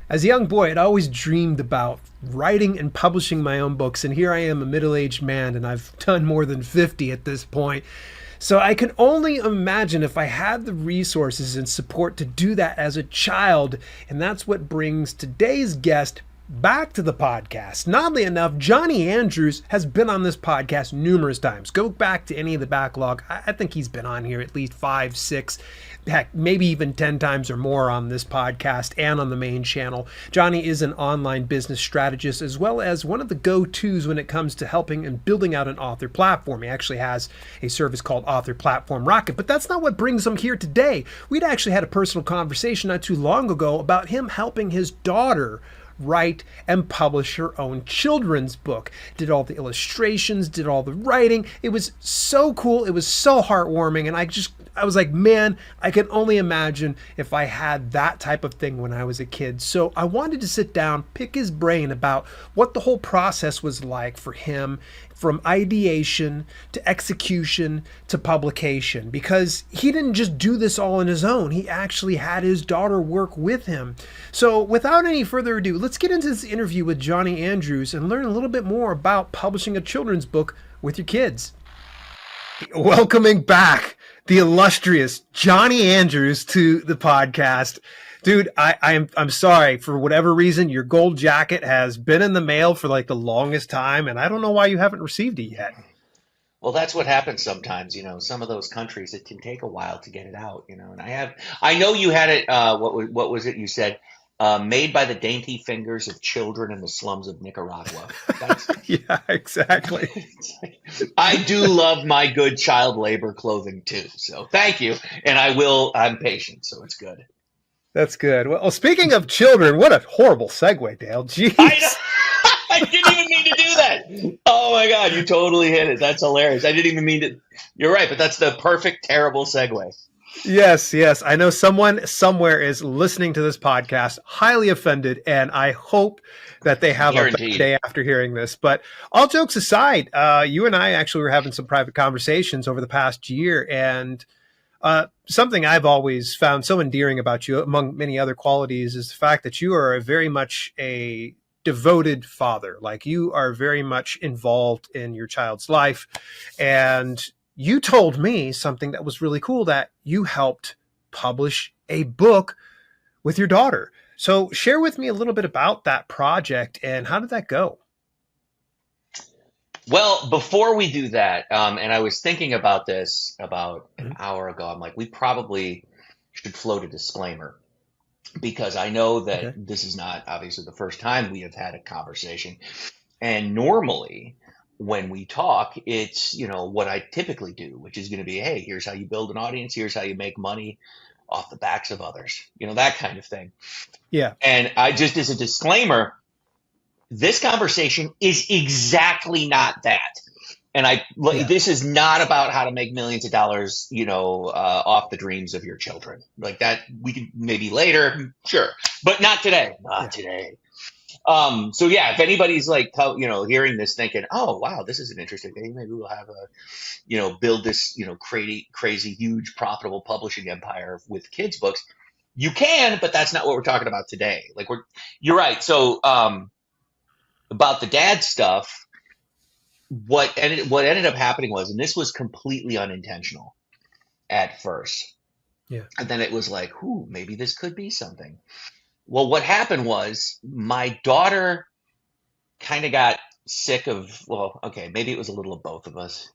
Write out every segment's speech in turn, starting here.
As a young boy, I'd always dreamed about writing and publishing my own books, and here I am, a middle aged man, and I've done more than 50 at this point. So I can only imagine if I had the resources and support to do that as a child, and that's what brings today's guest back to the podcast. Oddly enough, Jonny Andrews has been on this podcast numerous times. Go back to any of the backlog. I think he's been on here at least 5, 6, heck, maybe even 10 times or more on this podcast and on the main channel. Jonny is an online business strategist as well as one of the go-tos when it comes to helping and building out an author platform. He actually has a service called Author Platform Rocket, but that's not what brings him here today. We'd actually had a personal conversation not too long ago about him helping his daughter write and publish her own children's book. Did all the illustrations, did all the writing. It was so cool. It was so heartwarming. And I was like, man, I can only imagine if I had that type of thing when I was a kid. So I wanted to sit down, pick his brain about what the whole process was like for him, from ideation to execution to publication, because he didn't just do this all on his own. He actually had his daughter work with him. So without any further ado, let's get into this interview with Jonny Andrews and learn a little bit more about publishing a children's book with your kids. Welcoming back the illustrious Jonny Andrews to the podcast. Dude, I'm sorry, for whatever reason, your gold jacket has been in the mail for like the longest time, and I don't know why you haven't received it yet. Well, that's what happens sometimes, some of those countries, it can take a while to get it out, and I know you had it, what was it you said? Made by the dainty fingers of children in the slums of Nicaragua. That's, Yeah, exactly. I do love my good child labor clothing too. So thank you. And I'm patient, so it's good. That's good. Well, speaking of children, what a horrible segue, Dale. I know. Jeez. I didn't even mean to do that. Oh my God, you totally hit it. That's hilarious. I didn't even mean to. You're right, but that's the perfect, terrible segue. Yes. I know someone somewhere is listening to this podcast, highly offended, and I hope that they have a better day after hearing this. But all jokes aside, you and I actually were having some private conversations over the past year, and something I've always found so endearing about you, among many other qualities, is the fact that you are very much a devoted father. Like, you are very much involved in your child's life. And you told me something that was really cool, that you helped publish a book with your daughter. So share with me a little bit about that project and how did that go? Well, before we do that, and I was thinking about this about an hour ago, I'm like, we probably should float a disclaimer, because I know that Okay. this is not obviously the first time we have had a conversation. And normally when we talk, it's, what I typically do, which is going to be, hey, here's how you build an audience. Here's how you make money off the backs of others, that kind of thing. Yeah. And I just, as a disclaimer, this conversation is exactly not that. And this is not about how to make millions of dollars, off the dreams of your children. Like that, we can maybe later, sure, but not today. Not today. So yeah, if anybody's like, hearing this thinking, oh, wow, this is an interesting thing. Maybe we'll have build this, crazy, huge, profitable publishing empire with kids' books. You can, but that's not what we're talking about today. You're right. So, about the dad stuff, what ended up happening was, and this was completely unintentional at first. Yeah. And then it was like, maybe this could be something. Well, what happened was my daughter kind of got sick of, maybe it was a little of both of us.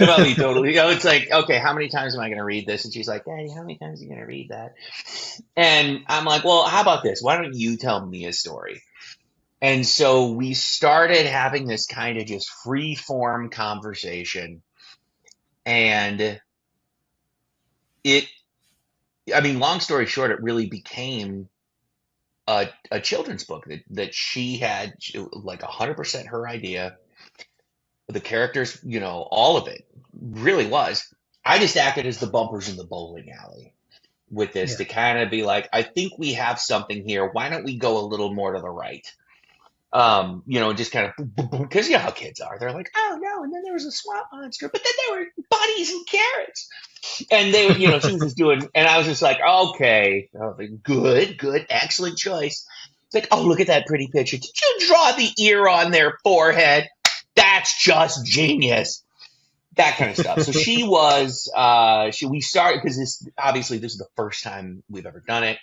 About me totally. It's like, okay, how many times am I going to read this? And she's like, Daddy, how many times are you going to read that? And I'm like, well, how about this? Why don't you tell me a story? And so we started having this kind of just free form conversation. And long story short, it really became a children's book that she had, like 100% her idea. The characters, all of it really was. I just acted as the bumpers in the bowling alley with this to kind of be like, I think we have something here. Why don't we go a little more to the right? Just kind of because you know how kids are. They're like, oh no, and then there was a swamp monster, but then there were bunnies and carrots, and they, she was just doing, and I was just like, okay, good, excellent choice. It's like, oh, look at that pretty picture. Did you draw the ear on their forehead? That's just genius. That kind of stuff. So she was, we started because this is the first time we've ever done it.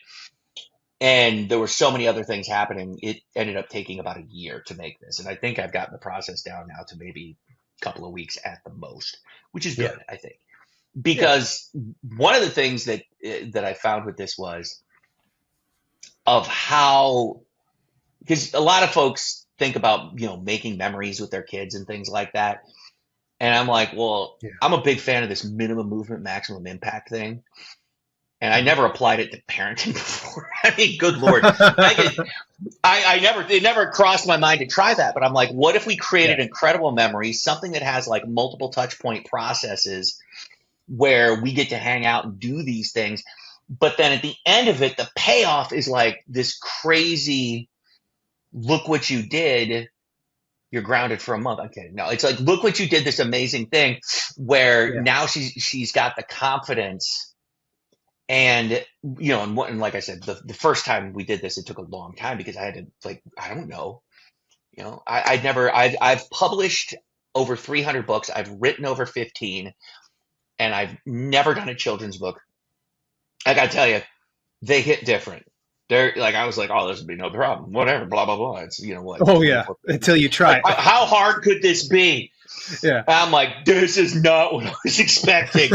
And there were so many other things happening. It ended up taking about a year to make this. And I think I've gotten the process down now to maybe a couple of weeks at the most, which is Yeah. good, I think. Yeah. Because one of the things that I found with this was of how, because a lot of folks think about, making memories with their kids and things like that. And I'm like, well, Yeah. I'm a big fan of this minimum movement, maximum impact thing. And I Mhm. never applied it to parenting before. I mean, good Lord. It never crossed my mind to try that, but I'm like, what if we Yeah. created incredible memories, something that has like multiple touch point processes where we get to hang out and do these things. But then at the end of it, the payoff is like this crazy, look what you did. You're grounded for a month. I'm kidding. No, it's like, look what you did, this amazing thing where Yeah. now she's got the confidence. And and like I said, the first time we did this, it took a long time because I had to, like, I don't know, I've published over 300 books. I've written over 15, and I've never done a children's book. I gotta tell you, they hit different. They're like, I was like, oh, this would be no problem, whatever, blah blah blah. It's what, Oh yeah. 24 Until pages. you Like, try it. how hard could this be? Yeah. And I'm like, this is not what I was expecting.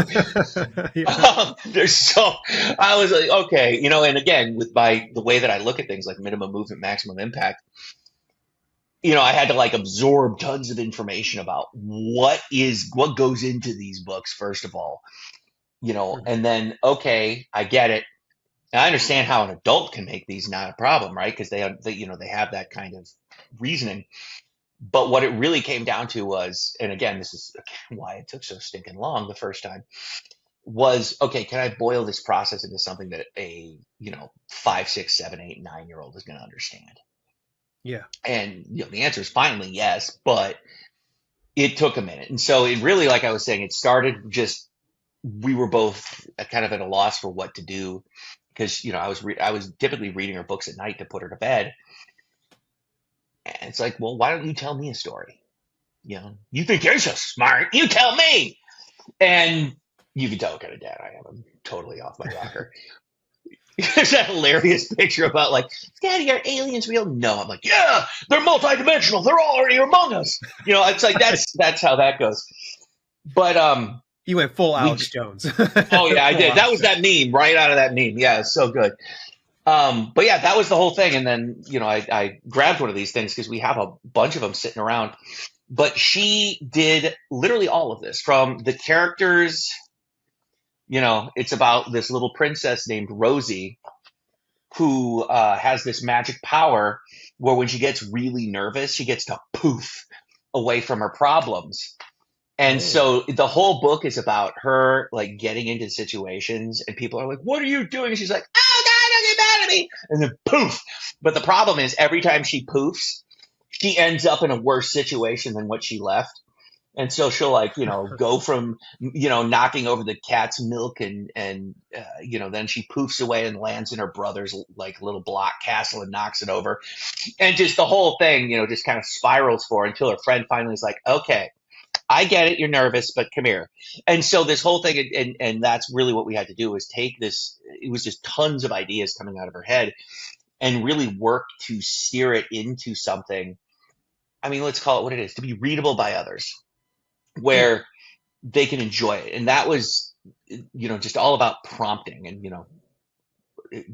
Yeah. There's so I was like, okay, and again, with the way that I look at things like minimum movement, maximum impact, I had to like absorb tons of information about what goes into these books, first of all, Mhm. and then, okay, I get it. And I understand how an adult can make these not a problem, right? Because they have that kind of reasoning. But what it really came down to was, and again, this is why it took so stinking long the first time, was, okay, can I boil this process into something that a 5, 6, 7, 8, 9 year old is going to understand? Yeah. And the answer is finally yes, but it took a minute. And so it really, like I was saying, it started just, we were both kind of at a loss for what to do because I was typically reading her books at night to put her to bed, and it's like, well, why don't you tell me a story? You think you're so smart, you tell me. And you can tell what kind of dad I am. I'm totally off my rocker. There's that hilarious picture about like, Daddy, are aliens real? No. I'm like, yeah, they're multidimensional. They're already among us. It's like that's how that goes. But You went full we Alex Jones. oh yeah, I Full did. That Alex was Jones. that meme right out of that meme. Yeah, it's so good. But yeah, that was the whole thing. And then I grabbed one of these things because we have a bunch of them sitting around. But she did literally all of this from the characters. It's about this little princess named Rosie who has this magic power where when she gets really nervous, she gets to poof away from her problems. And Oh. so the whole book is about her like getting into situations and people are like, what are you doing? And she's like, oh God, don't get mad at me. And then poof. But the problem is every time she poofs, she ends up in a worse situation than what she left. And so she'll like, go from, knocking over the cat's milk and then she poofs away and lands in her brother's like little block castle and knocks it over. And just the whole thing, just kind of spirals for her until her friend finally is like, okay, I get it. You're nervous, but come here. And so this whole thing, and that's really what we had to do was take this, it was just tons of ideas coming out of her head and really work to steer it into something. I mean, let's call it what it is, to be readable by others Yeah. where they can enjoy it. And that was, just all about prompting, and,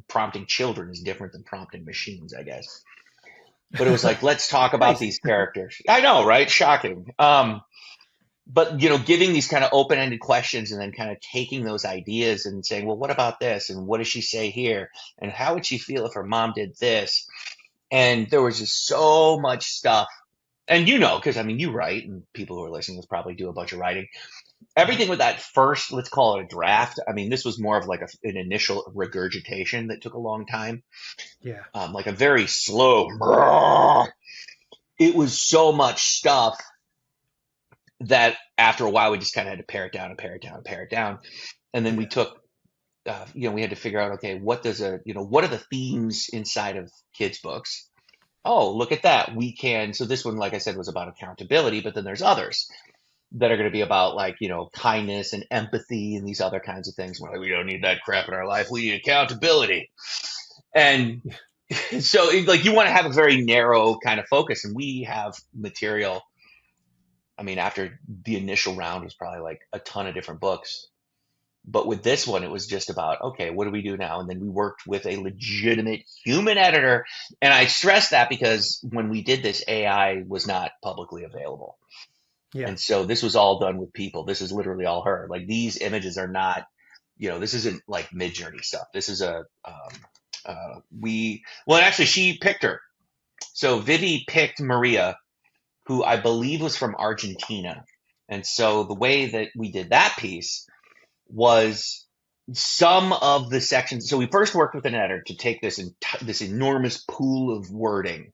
prompting children is different than prompting machines, I guess. But it was like, let's talk about Crazy. these characters. I know, right? Shocking. But giving these kind of open-ended questions and then kind of taking those ideas and saying, well, what about this? And what does she say here? And how would she feel if her mom did this? And there was just so much stuff. And because I mean, you write, and people who are listening to this probably do a bunch of writing. Mhm. Everything with that first, let's call it a draft. I mean, this was more of like an initial regurgitation that took a long time, Yeah. like a very slow. It was so much stuff that after a while we just kind of had to pare it down and pare it down and pare it down. And then we Yeah. took, we had to figure out, okay, what are the themes inside of kids' books? Oh, look at that. We can. So this one, like I said, was about accountability, but then there's others that are going to be about like, kindness and empathy and these other kinds of things. We're like, we don't need that crap in our life. We need accountability. And Yeah. so like you want to have a very narrow kind of focus, and we have material. I mean, after the initial round was probably like a ton of different books. But with this one, it was just about, okay, what do we do now? And then we worked with a legitimate human editor. And I stress that because when we did this, AI was not publicly available. Yeah. And so this was all done with people. This is literally all her. Like these images are not, this isn't like Mid-Journey stuff. This is well, actually, she picked her. So Vivi picked Maria, who I believe was from Argentina. And so the way that we did that piece was some of the sections. So we first worked with an editor to take this enormous pool of wording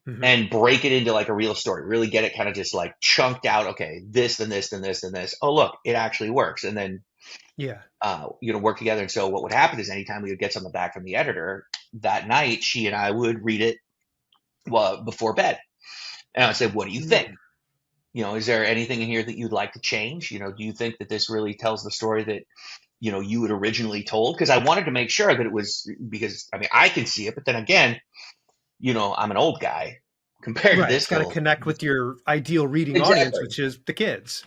Hmm. and break it into like a real story. Really get it kind of just like chunked out. Okay, this, then this, then this, then this. Oh, look, it actually works. And then Yeah. work together. And so what would happen is anytime we would get something back from the editor that night, she and I would read it before bed, and I would say, "What do you think? Mm. Is there anything in here that you'd like to change? Do you think that this really tells the story that you had originally told?" Because I wanted to make sure that it was, because I mean I can see it, but then again, I'm an old guy compared to Right. this It's got to little. connect with your ideal reading audience, Exactly, which is the kids.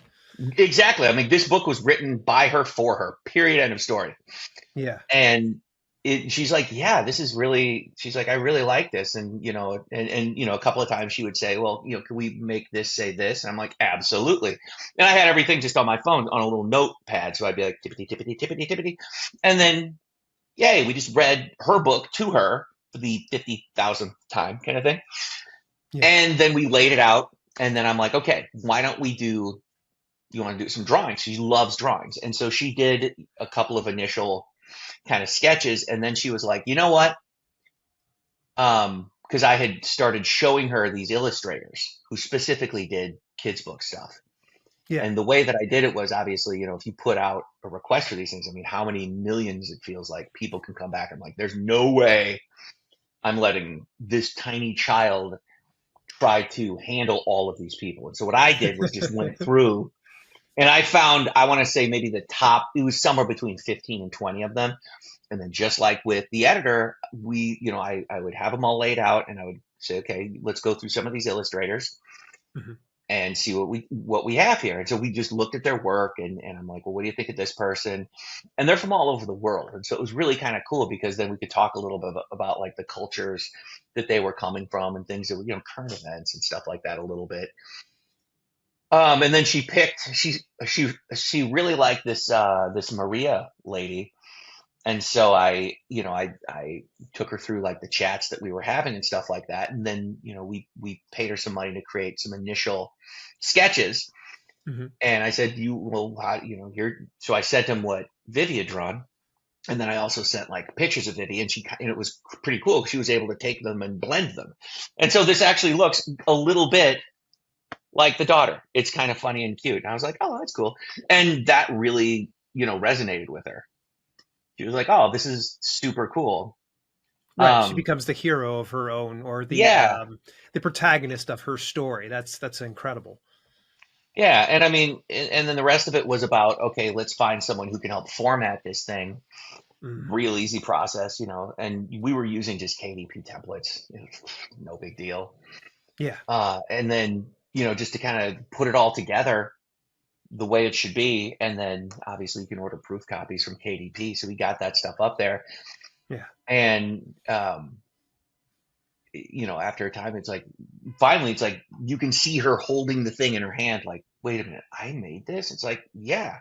exactly. I mean, this book was written by her for her. Period. End of story. Yeah. And she's like, yeah, this is really. She's like, I really like this, and a couple of times she would say, well, can we make this say this? And I'm like, absolutely. And I had everything just on my phone on a little notepad, so I'd be like, tippity tippity tippity tippity, and then yay, we just read her book to her for the 50,000th time kind of thing. Yeah. And then we laid it out. And then I'm like, okay, why don't you want to do some drawings? She loves drawings. And so she did a couple of initial kind of sketches. And then she was like, you know what? Because I had started showing her these illustrators who specifically did kids' book stuff. Yeah. And the way that I did it was obviously, if you put out a request for these things, I mean, how many millions it feels like people can come back and like, there's no way I'm letting this tiny child try to handle all of these people. And so what I did was just went through and I found, I want to say maybe the top, it was somewhere between 15 and 20 of them. And then just like with the editor, I would have them all laid out and I would say, okay, let's go through some of these illustrators Mhm. and see what we have here. And so we just looked at their work and I'm like, well, what do you think of this person? And they're from all over the world. And so it was really kind of cool because then we could talk a little bit about like the cultures that they were coming from and things that were, current events and stuff like that a little bit. And then she really liked this Maria lady. And so I took her through like the chats that we were having and stuff like that. And then, we paid her some money to create some initial sketches. Mhm. And I said, here. So I sent him what Vivi had drawn. And then I also sent like pictures of Vivi, and it was pretty cool. She was able to take them and blend them. And so this actually looks a little bit like the daughter. It's kind of funny and cute. And I was like, oh, that's cool. And that really, resonated with her. She was like, oh, this is super cool. Right. She Um, becomes the hero of her own, or yeah, the protagonist of her story. That's incredible. yeah. And I mean, and then the rest of it was about, okay, let's find someone who can help format this thing. Mhm. Real easy process, and we were using just KDP templates. No big deal. Yeah. And then, just to kind of put it all together the way it should be. And then obviously you can order proof copies from KDP. So we got that stuff up there. Yeah. And, after a time, it's like, finally, it's like you can see her holding the thing in her hand, like, wait a minute, I made this? It's like, yeah.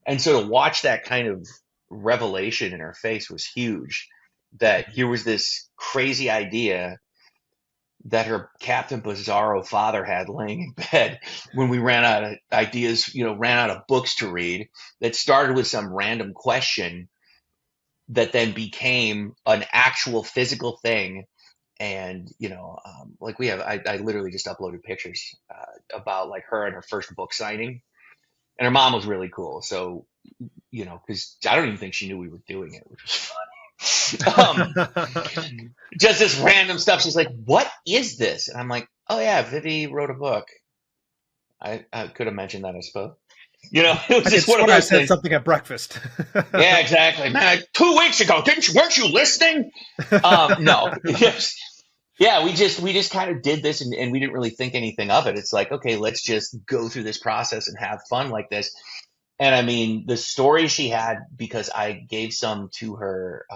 And so to watch that kind of revelation in her face was huge, that Mhm. here was this crazy idea that her Captain Bizarro father had laying in bed when we ran out of ideas, ran out of books to read, that started with some random question that then became an actual physical thing. And, like I literally just uploaded pictures about like her and her first book signing. And her mom was really cool. So, because I don't even think she knew we were doing it, which was just this random stuff. She's like, "What is this?" And I'm like, "Oh yeah, Vivi wrote a book." I could have mentioned that, I suppose. It was I could just one of swear I those said things. something at breakfast. Yeah, exactly. Man, 2 weeks ago, weren't you listening? No. Yes. Yeah, we just kind of did this, and we didn't really think anything of it. It's like, okay, let's just go through this process and have fun like this. And I mean, the story she had, because I gave some to her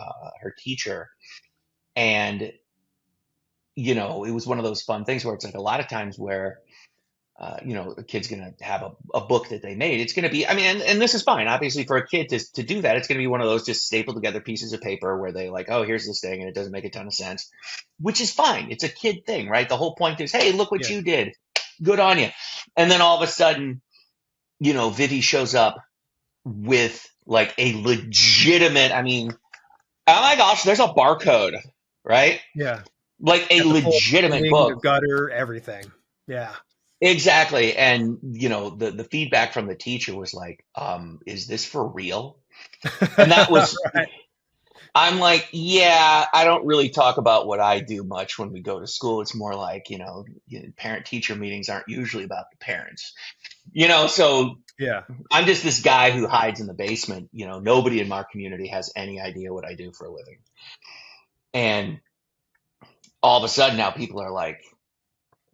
teacher, and it was one of those fun things where it's like a lot of times where a kid's going to have a book that they made. It's going to be, I mean, and this is fine. Obviously, for a kid to do that, it's going to be one of those just stapled together pieces of paper where they like, oh, here's this thing, and it doesn't make a ton of sense, which is fine. It's a kid thing, right? The whole point is, hey, look what Yeah. you did. Good on you. And then all of a sudden, Vivi shows up with like a legitimate, I mean, oh my gosh, there's a barcode, right? Yeah. Like a Got the full legitimate wing, the book. gutter, everything. Yeah. Exactly. And the feedback from the teacher was like, is this for real? And that was, Right. I'm like, yeah, I don't really talk about what I do much when we go to school. It's more like, parent teacher meetings aren't usually about the parents, so Yeah. I'm just this guy who hides in the basement. Nobody in our community has any idea what I do for a living. And all of a sudden now people are like,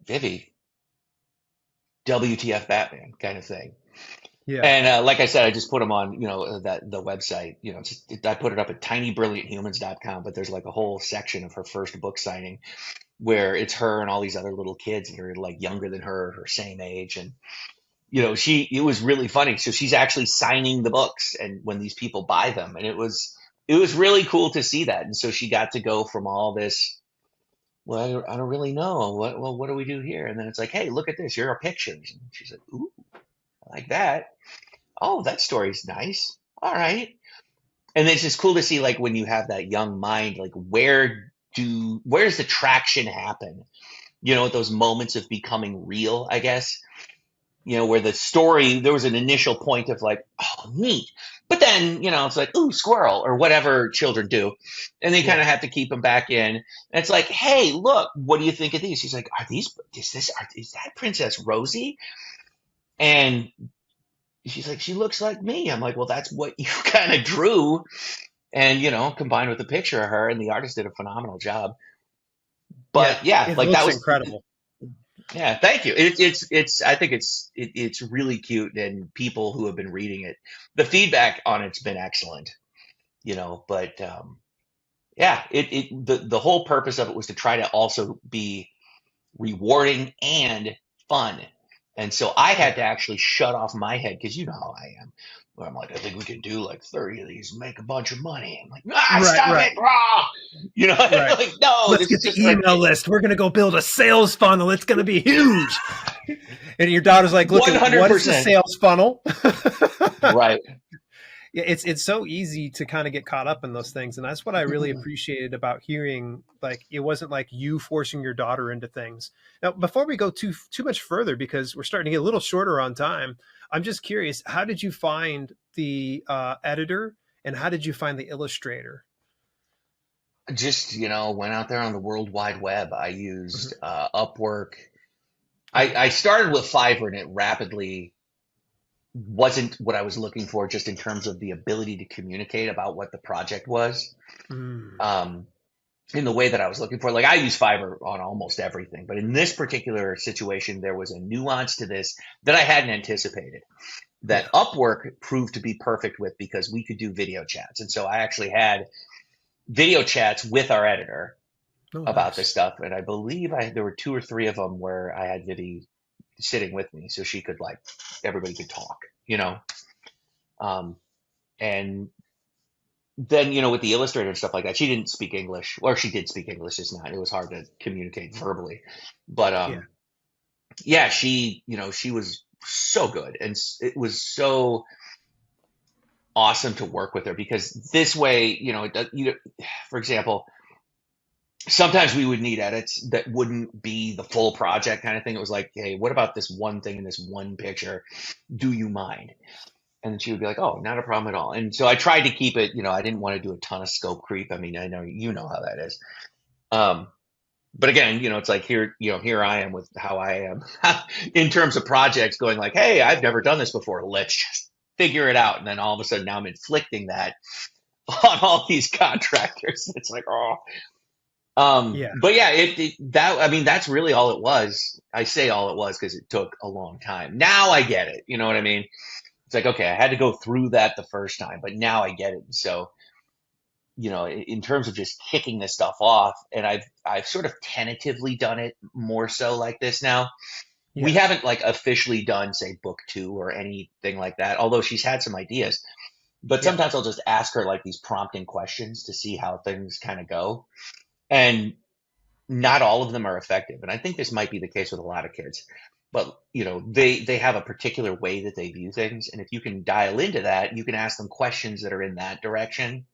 Vivi, WTF Batman kind of thing. Yeah. And like I said, I just put them on, the website. I put it up at tinybrillianthumans.com, but there's like a whole section of her first book signing where it's her and all these other little kids that are like younger than her same age. And, it was really funny. So she's actually signing the books and when these people buy them, and it was really cool to see that. And so she got to go from all this, well, I don't really know. What do we do here? And then it's like, hey, look at this. Here are pictures. And she's like, ooh, I like that. Oh, that story's nice. All right. And it's just cool to see like when you have that young mind, like where's the traction happen? At those moments of becoming real, I guess. Where the story, there was an initial point of like, oh, neat. But then, it's like, ooh, squirrel, or whatever children do. And they kind Yeah. of have to keep them back in. And it's like, hey, look, what do you think of these? She's like, is that Princess Rosie? And she's like, she looks like me. I'm like, well, that's what you kind of drew. And, combined with the picture of her, and the artist did a phenomenal job. Yeah. But yeah, It like that looks was, incredible. yeah, thank you. I think it's really cute, and people who have been reading it, the feedback on it's been excellent, but, yeah, the whole purpose of it was to try to also be rewarding and fun. And so I had Yeah. to actually shut off my head, because you know how I am, where I'm like, I think we can do like 30 of these and make a bunch of money. I'm like, Right. stop Right. it, rah! Right. Like, no, Let's this get is the just for email list. We're gonna go build a sales funnel. It's gonna be huge. And your daughter's like, look at what is the 100%. sales funnel? Right. Yeah, it's so easy to kind of get caught up in those things, and that's what I really appreciated about hearing. Like, it wasn't like you forcing your daughter into things. Now, before we go too much further, because we're starting to get a little shorter on time, I'm just curious: how did you find the editor, and how did you find the illustrator? Just, went out there on the World Wide Web. I used Mhm. Upwork. I, Okay. I started with Fiverr, and it rapidly wasn't what I was looking for, just in terms of the ability to communicate about what the project was. Mm. Um, in the way that I was looking for. Like, I use Fiverr on almost everything, but in this particular situation, there was a nuance to this that I hadn't anticipated, Yeah. that Upwork proved to be perfect with, because we could do video chats. And so I actually had video chats with our editor Oh, about this nice. stuff. And I believe there were two or three of them where I had Vivi sitting with me, so she could like, everybody could talk, um, and then, with the illustrator and stuff like that, she didn't speak English, or she did speak English, just not. It was hard to communicate verbally. But Yeah. yeah, she was so good, and it was so awesome to work with her because this way, for example, sometimes we would need edits that wouldn't be the full project kind of thing. It was like, hey, what about this one thing in this one picture? Do you mind? And she would be like, oh, not a problem at all. And so I tried to keep it, I didn't want to do a ton of scope creep. I mean, I know how that is. Um, but again, it's like here I am with how I am in terms of projects going like, hey, I've never done this before. Let's just figure it out. And then all of a sudden now I'm inflicting that on all these contractors. It's like, oh, Yeah. but yeah, I mean, that's really all it was. I say all it was because it took a long time. Now I get it. You know what I mean? It's like, okay, I had to go through that the first time, but now I get it. So, in terms of just kicking this stuff off, and I've sort of tentatively done it more so like this now. We Yeah. haven't like officially done, say, book 2 or anything like that, although she's had some ideas. But Yeah. sometimes I'll just ask her like these prompting questions to see how things kind of go. And not all of them are effective. And I think this might be the case with a lot of kids. But they have a particular way that they view things. And if you can dial into that, you can ask them questions that are in that direction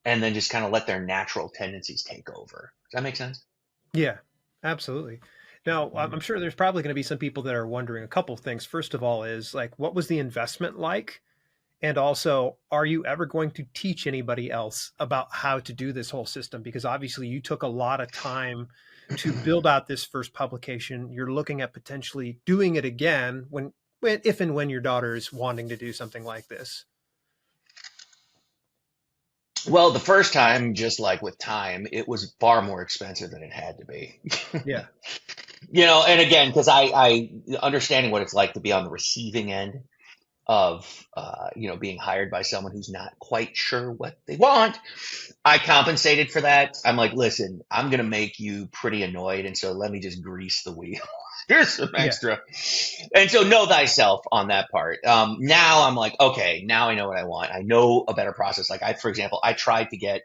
and then just kind of let their natural tendencies take over. Does that make sense? Yeah. Absolutely. Now, Mhm. I'm sure there's probably going to be some people that are wondering a couple of things. First of all, is like, what was the investment like? And also, are you ever going to teach anybody else about how to do this whole system? Because obviously, you took a lot of time to build out this first publication. You're looking at potentially doing it again if and when your daughter is wanting to do something like this. Well, the first time, just like with time, it was far more expensive than it had to be. Yeah. And again, because I understanding what it's like to be on the receiving end of being hired by someone who's not quite sure what they want. I compensated for that. I'm like, listen, I'm gonna make you pretty annoyed, and so let me just grease the wheel. Here's some Yeah. extra. And so know thyself on that part. Now I'm like, okay, now I know what I want. I know a better process. Like for example, I tried to get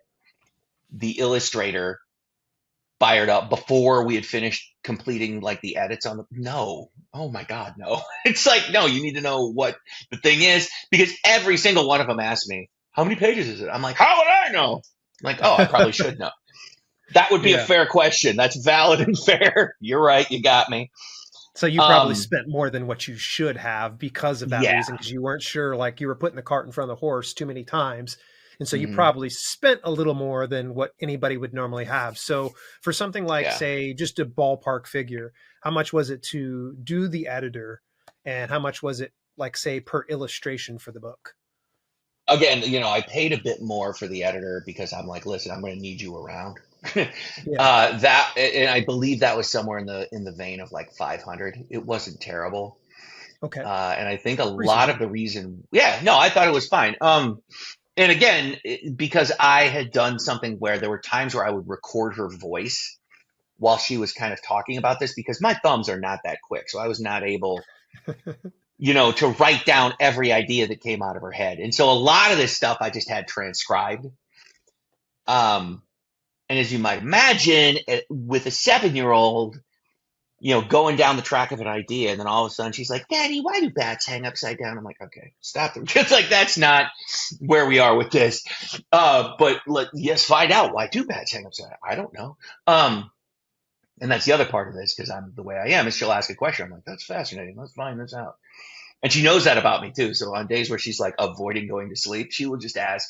the illustrator fired up before we had finished completing like the edits on the no. Oh my God, no. It's like, no, you need to know what the thing is because every single one of them asked me, how many pages is it? I'm like, how would I know? I'm like, oh, I probably should know. That would be a Yeah. fair question. That's valid and fair. You're right. You got me. So you probably Um, spent more than what you should have because of that yeah. reason, because you weren't sure, like you were putting the cart in front of the horse too many times. And so you Mhm. probably spent a little more than what anybody would normally have. So for something like, Yeah. say, just a ballpark figure, how much was it to do the editor? And how much was it, like, say, per illustration for the book? Again, I paid a bit more for the editor because I'm like, listen, I'm going to need you around. Yeah. And I believe that was somewhere in the vein of like 500. It wasn't terrible. Okay. And I think a lot of Reasonable. the reason, yeah, no, I thought it was fine. And again, because I had done something where there were times where I would record her voice while she was kind of talking about this because my thumbs are not that quick. So I was not able, to write down every idea that came out of her head. And so a lot of this stuff I just had transcribed. Um, and as you might imagine, with a 7-year-old, going down the track of an idea, and then all of a sudden she's like, "Daddy, why do bats hang upside down?" I'm like, "Okay, stop them." It's like that's not where we are with this. But yes, find out why do bats hang upside down. I don't know. And that's the other part of this because I'm the way I am. Is she'll ask a question. I'm like, "That's fascinating. Let's find this out." And she knows that about me too. So on days where she's like avoiding going to sleep, she will just ask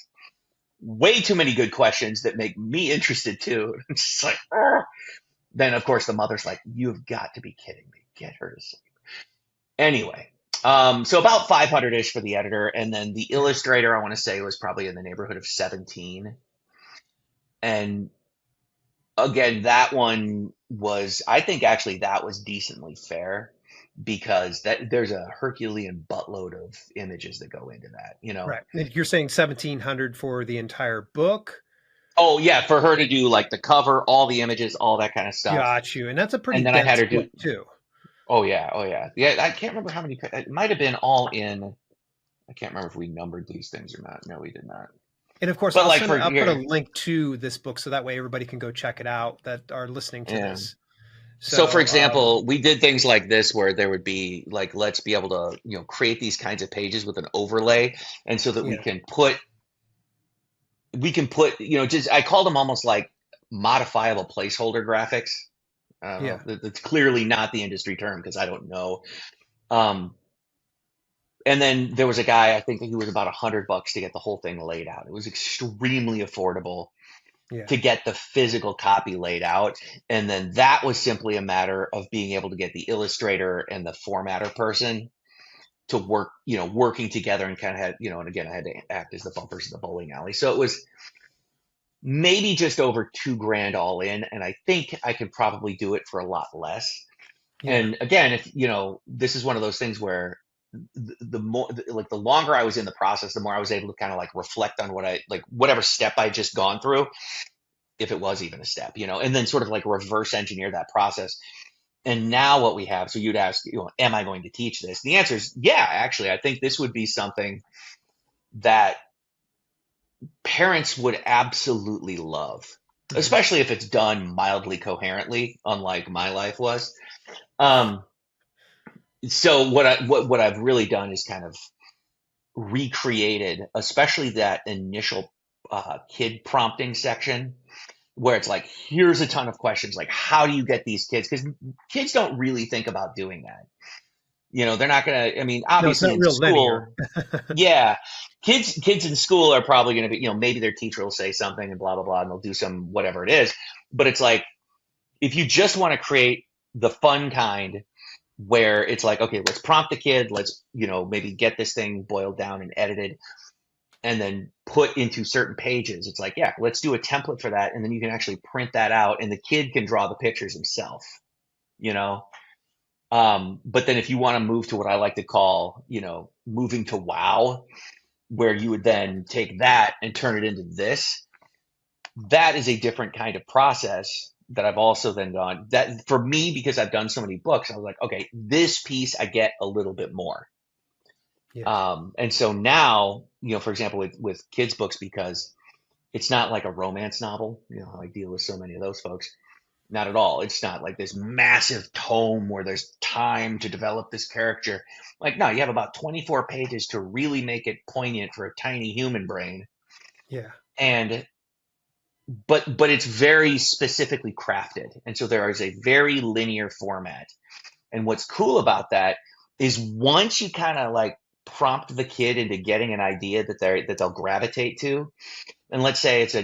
way too many good questions that make me interested too. It's just like, "Ugh." Then of course the mother's like, "You've got to be kidding me. Get her to sleep." Anyway, so about 500-ish for the editor, and then the Yeah. illustrator I want to say was probably in the neighborhood of 17. And again, that one was I think actually that was decently fair because that there's a Herculean buttload of images that go into that. Right. And you're saying 1700 for the entire book? Oh yeah, for her to do like the cover, all the images, all that kind of stuff. Got you. And that's a pretty And then I had dense her do book, too. oh yeah, oh yeah. Yeah, I can't remember how many it might have been all in I can't remember if we numbered these things or not. No, we did not. And of course, But like for I'll put a your, link to this book so that way everybody can go check it out that are listening to yeah. this. So for So, example, we did things like this where there would be like, let's be able to, create these kinds of pages with an overlay. And so that yeah, just, I call them almost like modifiable placeholder graphics. I don't yeah, know. That's clearly not the industry term because I don't know. Um, and then there was a guy, I think he was about $100 to get the whole thing laid out. It was extremely affordable yeah, to get the physical copy laid out. And then that was simply a matter of being able to get the illustrator and the formatter person to work, working together and kind of had, and again, I had to act as the bumpers in the bowling alley. So it was maybe just over 2 grand all in. And I think I could probably do it for a lot less. yeah. And again, if, this is one of those things where the more, like the longer I was in the process, the more I was able to kind of like reflect on whatever step I just gone through, if it was even a step, and then sort of like reverse engineer that process. And now what we have, so you'd ask, am I going to teach this? The answer is yeah, actually, I think this would be something that parents would absolutely love, Hmm. especially if it's done mildly coherently, unlike my life was. Um, so what I've really done is kind of recreated, especially that initial kid prompting section where it's like, here's a ton of questions, like how do you get these kids? Because kids don't really think about doing that. They're not gonna. I mean, No, it's obviously not in real linear. school, yeah, kids in school are probably gonna be, maybe their teacher will say something and blah blah blah, and they'll do some whatever it is. But it's like if you just want to create the fun kind where it's like, okay, let's prompt the kid, let's maybe get this thing boiled down and edited and then put into certain pages. It's like, yeah, let's do a template for that. And then you can actually print that out and the kid can draw the pictures himself, you know? But then if you want to move to what I like to call, moving to wow, where you would then take that and turn it into this, that is a different kind of process that I've also then gone that for me, because I've done so many books, I was like, okay, this piece I get a little bit more. Yeah, And so now, for example, with kids books, because it's not like a romance novel. I deal with so many of those folks. Not at all. It's not like this massive tome where there's time to develop this character. Like, no, you have about 24 pages to really make it poignant for a tiny human brain. yeah. And but it's very specifically crafted. And so there is a very linear format. And what's cool about that is once you kind of like prompt the kid into getting an idea that they'll gravitate to, and let's say it's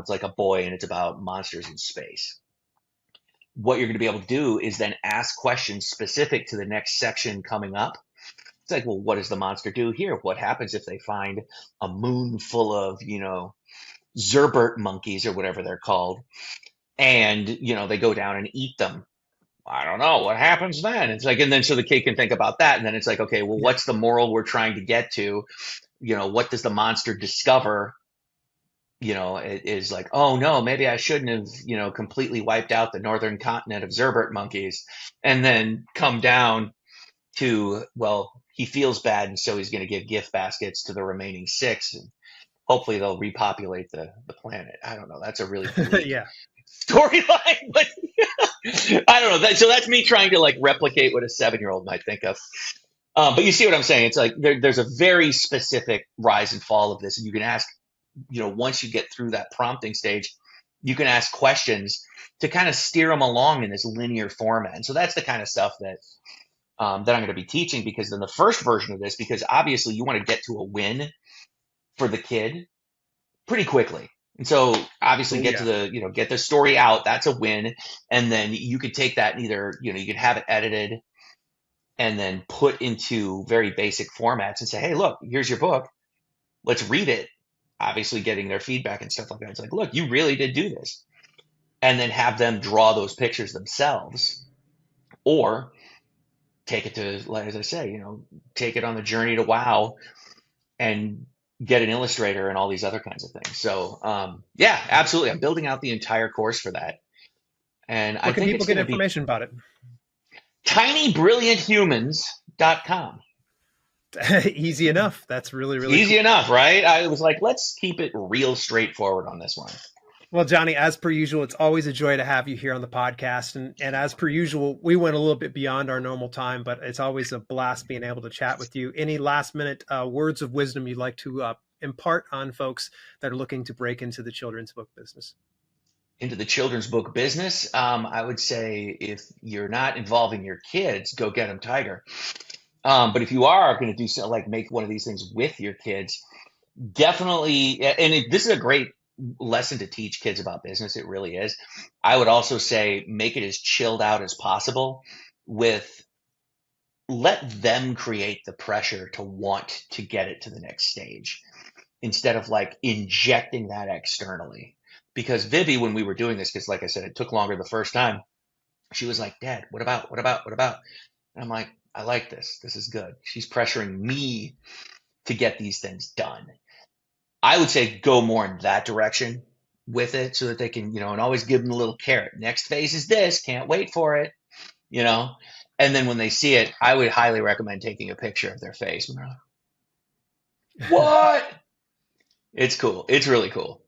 like a boy and it's about monsters in space. What you're going to be able to do is then ask questions specific to the next section coming up. It's like, well, what does the monster do here? What happens if they find a moon full of, Zerbert monkeys or whatever they're called, and they go down and eat them? I don't know what happens then. It's like, and then so the kid can think about that, and then it's like, okay, well, Yeah. what's the moral we're trying to get to? What does the monster discover? It is like, oh no, maybe I shouldn't have, completely wiped out the northern continent of Zerbert monkeys, and then come down to, well, he feels bad, and so he's going to give gift baskets to the remaining six, and hopefully they'll repopulate the planet. I don't know. That's a really bleak Yeah. storyline, but I don't know. So that's me trying to like replicate what a 7-year-old might think of. But you see what I'm saying? It's like there's a very specific rise and fall of this, and you can ask, once you get through that prompting stage, you can ask questions to kind of steer them along in this linear format. And so that's the kind of stuff that I'm going to be teaching, because then the first version of this, because obviously you want to get to a win for the kid pretty quickly. And so obviously Oh get to yeah. get the story out. That's a win. And then you could take that and either, you can have it edited and then put into very basic formats and say, hey, look, here's your book. Let's read it. Obviously getting their feedback and stuff like that. It's like, look, you really did do this. And then have them draw those pictures themselves, or take it to, like, as I say, take it on the journey to wow and get an illustrator and all these other kinds of things. So, yeah, absolutely. I'm building out the entire course for that. And I Where can think people it's get going to be information about it? tinybrillianthumans.com. Easy enough. That's really, really Easy cool. enough, right? I was like, let's keep it real straightforward on this one. Well, Johnny, as per usual, it's always a joy to have you here on the podcast. And as per usual, we went a little bit beyond our normal time, but it's always a blast being able to chat with you. Any last minute words of wisdom you'd like to impart on folks that are looking to break into the children's book business? Into the children's book business, I would say if you're not involving your kids, go get them Tiger. But if you are going to do so, like make one of these things with your kids, definitely, and this is a great lesson to teach kids about business. It really is. I would also say make it as chilled out as possible with let them create the pressure to want to get it to the next stage instead of like injecting that externally. Because Vivi, when we were doing this, because like I said, it took longer the first time, she was like, Dad, what about, what about, what about? And I'm like, I like this. This is good. She's pressuring me to get these things done. I would say go more in that direction with it so that they can, and always give them a little carrot. Next phase is this. Can't wait for it, you know? And then when they see it, I would highly recommend taking a picture of their face when they're like, what? It's cool. It's really cool.